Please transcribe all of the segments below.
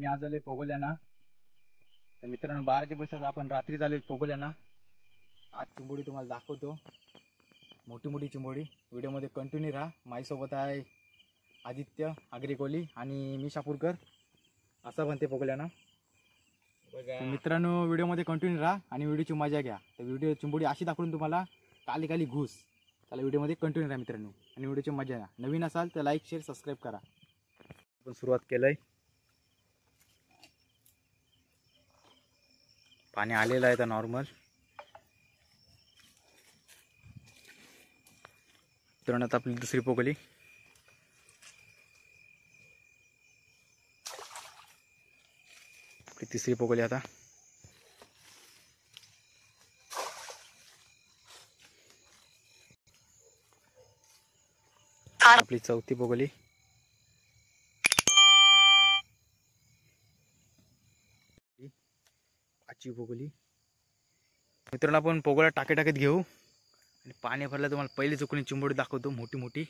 आम्ही आज आले पोगोल्याना. तर मित्रांनो 12च्या बस आपण रात्री झाले पोगोल्याना. आज चिंबोडी तुम्हाला दाखवतो, मोठी मोठी चिंबोडी. व्हिडिओमध्ये कंटिन्यू राहा. माझ्यासोबत आहे आदित्य आगरीकोली आणि मी शापूरकर असा बनते पोगोल्याना. मित्रांनो व्हिडिओमध्ये कंटिन्यू राहा आणि व्हिडिओची मजा घ्या. तर व्हिडिओ चिंबोडी अशी दाखवून तुम्हाला काली काली घुस. त्याला व्हिडिओमध्ये कंटिन्यू राहा मित्रांनो आणि व्हिडिओची मजा घ्या. नवीन असाल तर लाईक शेअर सबस्क्राईब करा. आपण सुरुवात केलंय. पाणी आलेलं आहे तर नॉर्मल. मित्रांनो आता आपली दुसरी पोगोली. आपली तिसरी पोगोली आता. आपली चौथी पोगोली. पाचवी पोगोली. मित्रांनो आपण पोगोला टाकत घेऊ आणि पाणी भरलं तुम्हाला पहिली चुकून चिंबोडी दाखवतो मोठी मोठी.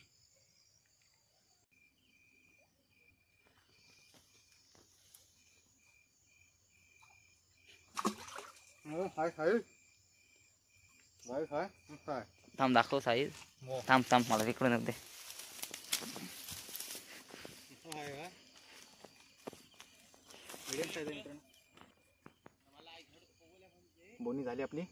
थांब दाखव साईज. थांब थांब मला तिकडून येऊ दे. बोनी झाली आपली.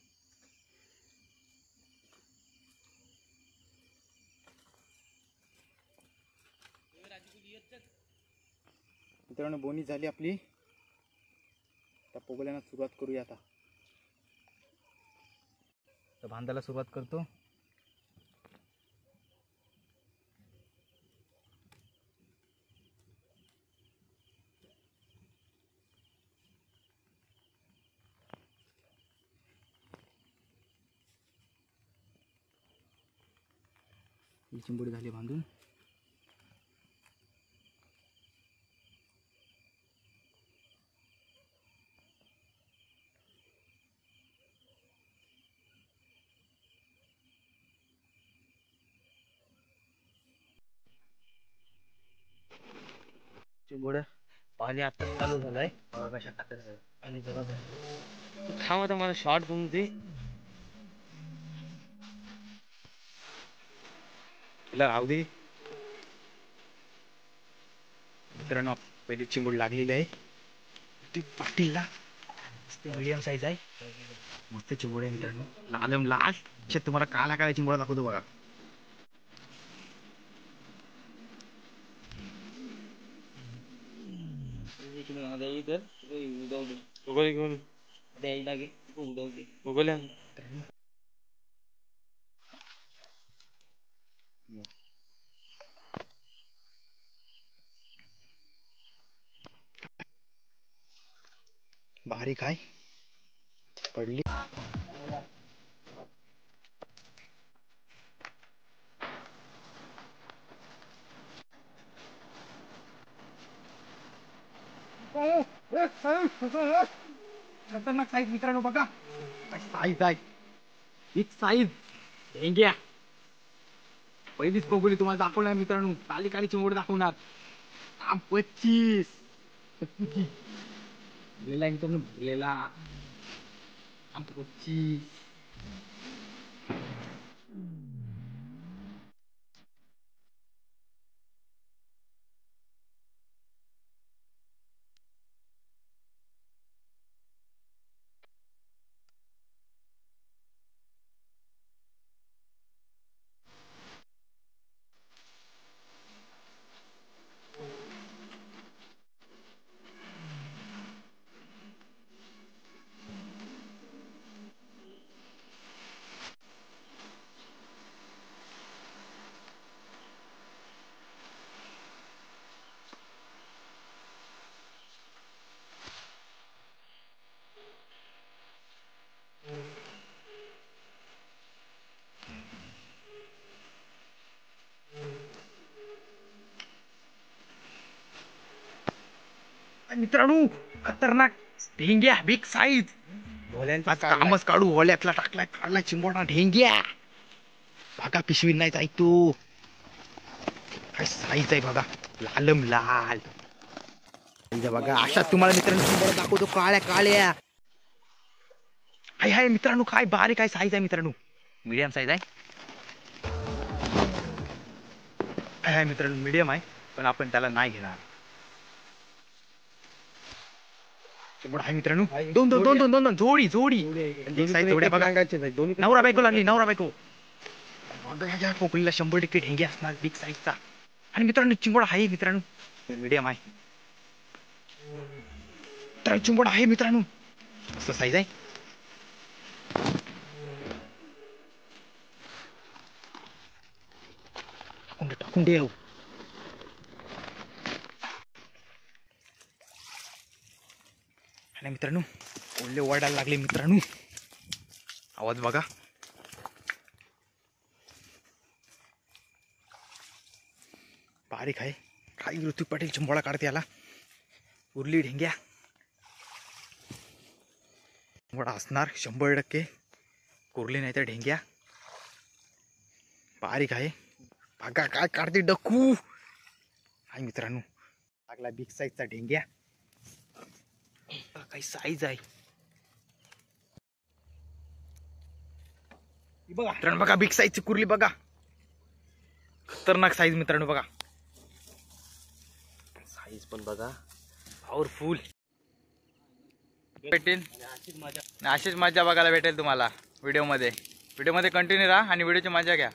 मित्रांनो बोनी झाली आपली. आता पोगोल्याला सुरुवात करूया. आता तर बांधायला सुरुवात करतो. चिंबोडी झाली बांधून. चिंबोड पाणी आता चालू झालंय आणि थांब आता मला शॉर्ट घेऊन दे. राहू दे. मित्रांनो पहिली चिंबोडी लागलेली आहे. ती पाटीला मीडियम साईज आहे. मस्त चिंबोडी आहे मित्रांनो. लालम लाल. तुम्हाला काला काला चिंबोडा दाखवतो बघा. बारीक आहे पडली. खतरनाक साईज मित्रांनो बघा. साईज आहे एक साईज. ढेंग्या पहिलीच पोगोली तुम्हाला दाखवणार मित्रांनो. काली काली चिंबोडी दाखवणार. 25 भरलेला मित्रांनो. भरलेला 25. मित्रांनो खतरनाक ढेंग्या बिग साईज. कामच काढू. ओल्यातला टाकलाय काढला चिंबोडा ढेंग्या. बघा पिशवी नाही ऐकतो. काय साईज आहे बघा. लालम लाल. इथं बघा अशा तुम्हाला मित्रांनो चिंबोरा दाखवतो काळ्या काळ्या. हाय हाय मित्रांनो काय बारीक काय साईज आहे मित्रांनो. मीडियम साईज आहे. हाय हाय मित्रांनो मीडियम आहे पण आपण त्याला नाही घेणार. चिंबोरा आहे मित्रांनो. दोन दोन दोन दोन दोन दोन जोडी जोडी एक साईज जोड्या बघा. नवरा बायको लागली नवरा बायको. या पोकळीला 100% ढेंगे असणार बिग साईजचा. आणि मित्रांनो चिंबोरा आहे मित्रांनो मीडियम आहे. तर चिंबोरा आहे मित्रांनो असं साईज आहे. टाकून देव. आणि मित्रांनो ओले ओरडायला लागले मित्रांनो. आवाज बघा. बारीक आहे काही ऋतिक पाटील चिंबोळा काढते याला. उरली ढेंग्या चिंबोळा असणार 100%. कुरली नाही तर ढेंग्या. बारीक आहे बघा काय काढते डकू. हाय मित्रांनो लागला बिग साईजचा ढेंग्या. काही साईज आहे बघा मित्रांनो. बघा बिग साईजची कुर्ली बघा. खतरनाक साईज मित्रांनो बघा. साईज पण बघा पॉवरफुल भेटेल. अशीच मजा बघायला भेटेल तुम्हाला व्हिडिओमध्ये कंटिन्यू राहा आणि व्हिडिओची मजा घ्या.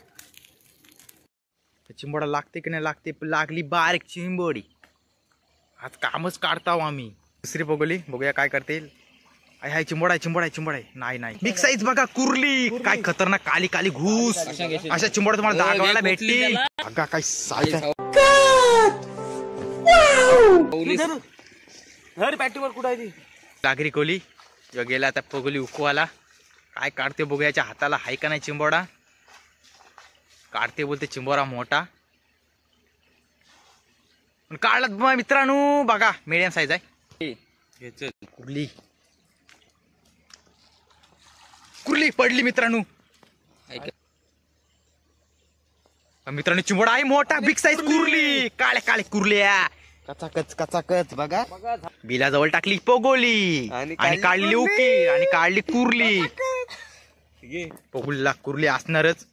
चिंबोडा लागते की नाही लागते. लागली बारीक चिंबोडी. आज कामच काढता आम्ही. दुसरी पोगोली बघूया काय करते. हाय हाय चिंबोडा चिंबोडा चिंबोडा नाही नाही बिग साईज बघा कुर्ली. काय खतरनाक काली काली घुस. अशा चिंबोडा तुम्हाला दाखवायला भेटली बघा. काय साईज आहे. लागरी कोली जो गेला आता पोगोली उकवाला. काय काढते बघूयाच्या हाताला हाय का नाही चिंबोडा. काढते बोलते चिंबोरा मोठा पण काढला मित्रांनो बघा. मीडियम साईज आहे. कुर्ली कुर्ली पडली मित्रांनो. मित्रांनो चिंबोडा आहे मोठा बिग साईज कुर्ली. काळे काळे कुर्ल्या कचाकच कचाकच बघा. बिलाजवळ टाकली पोगोली आणि काढली उकी आणि काढली कुर्ली. पोगोलीला कुर्ली असणारच.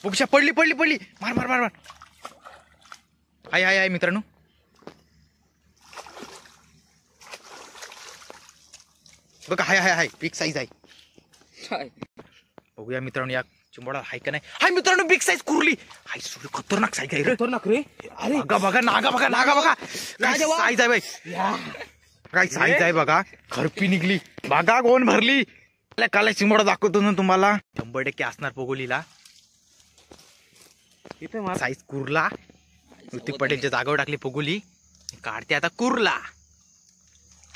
पोगशा पडली पडली पडली. मार मार मार मार. हाय हाय हाय मित्रांनो. बघा हाय हाय हाय बिग साईज आहे. बघूया मित्रांनो या चिंबोडा हाय का नाही. हाय मित्रांनो बिग साईज कुर्ली. हाय सोडी खतरनाक साईज आहे. खतरनाक रे. अरे बघा बघा नागा बघा नागा बघा. काय साईज आहे बाई. काय साईज आहे बघा. खरपी निघली बघा. कोण भरली. काला चिंबोडा दाखवतो ना तुम्हाला. 100% असणार पोगोलीला. साईज कुर्ला. ऋतिक पटेलच्या जागेवर टाकली पोगोली. काढते आता कुर्ला.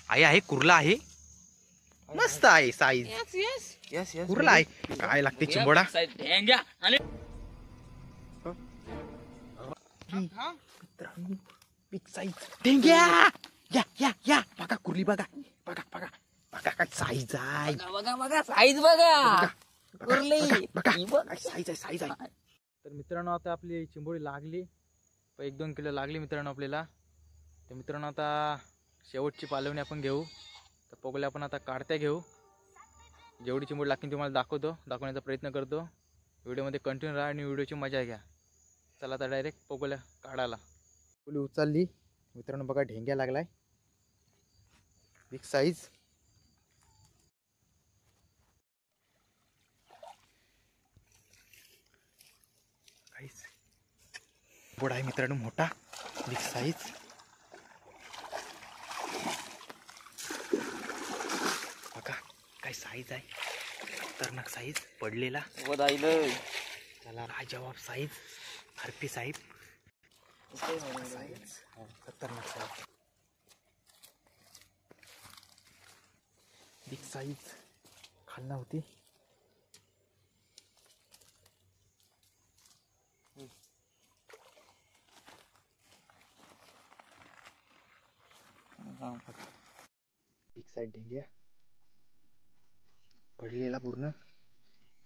आहे कुर्ला आहे. मस्त आहे साईज. कुर्ला आहे. काय लागते चिंबोडा. Big size ढेंग्या. या या या बघा कुर्ली बघा बघा बघा बघा काय साईज आहे. बघा बघा साईज बघा. साईज आहे साईज आहे. तर मित्रांनो आता आपली चिंबोडी लागली. 1-2 किलो लागली मित्रांनो आपल्याला. तर मित्रांनो आता शेवटची पालवणी आपण घेऊ. तर पोगोल्या आपण आता काढत्या घेऊ. जेवढी चिंबोडी लागतील तुम्हाला दाखवण्याचा प्रयत्न करतो. व्हिडिओमध्ये कंटिन्यू राहा आणि व्हिडिओची मजा घ्या. चला आता डायरेक्ट पोगोल्या काढायला. पोगोली उचलली मित्रांनो बघा. ढेंग्या लागलाय बिग साईज. बोड आहे मित्रांनो मोठा बिग साईज. बघा काय साईज आहे. खतरनाक साईज पडलेला. त्याला काय जवाब साईज. हरपी साईज खतरनाक साईज. बिग साईज खाल्ला होती. बिग साईज ढेंग्या पडलेला पूर्ण.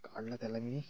काढला त्याला मी.